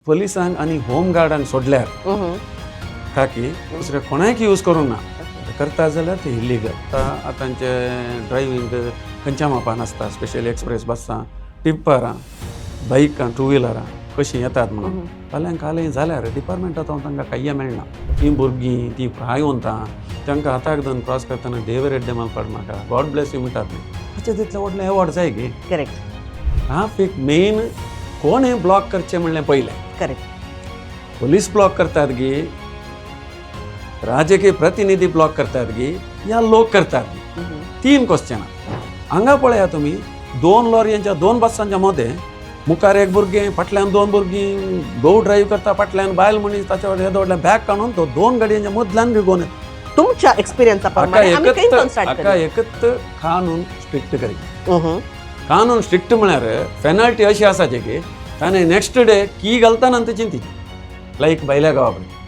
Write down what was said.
पोलिसांक आणि होमगार्डान सोडल्यार खाकी दुसरे कोणाक यूज करूंक ना करता जाल्यार ते इल्लीगल. आतांचे ड्रायव्हिंग खंयच्या मापान आसता, स्पेशली एक्सप्रेस बसां, टिप्परां, बायकां, टू व्हिलरां कशीं येतात म्हणून फाल्यां कालय जाल्यार डिपार्टमेंटांत तांकां कांय मेळना. तीं भुरगीं तीं हायवंतां तांकां हाताक धरून क्रॉस करतना देव रेड्डे मागपाक म्हाका गॉड ब्लेस यू म्हणटात न्ही, ताचे तितलें व्हडलें एवॉर्ड जाय गे. करेक्ट. ट्राफीक मेन कोण हें ब्लॉक करचें म्हणलें पयलें. करेक्ट. पोलीस ब्लॉक करतात गी, राजकीय प्रतिनिधी ब्लॉक करतात गी, या लोक करतात गी. 3 क्वेश्चन हांगा पळया तुमी. 2 लॉरयांच्या 2 बसांच्या मध्ये मुखार एक भुरगें, फाटल्यान 2 भुरगीं, घोव ड्रायव्ह करता, फाटल्यान बायल मनीस, ताच्या वयल्यान बॅग काडून तो 2 गाडयांच्या मदल्यान घेवन तुमच्या एक्सपिरियन्सा प्रमाणे आमी काही पण स्टार्ट हाका एकच कानून स्ट्रिक्ट करी. कानून स्ट्रिक्ट म्हळ्यार पेनल्टी अशी आसाची की ताणें नेक्स्ट डे की घालता ना तेची ती लायक भायल्या गांवा कडेन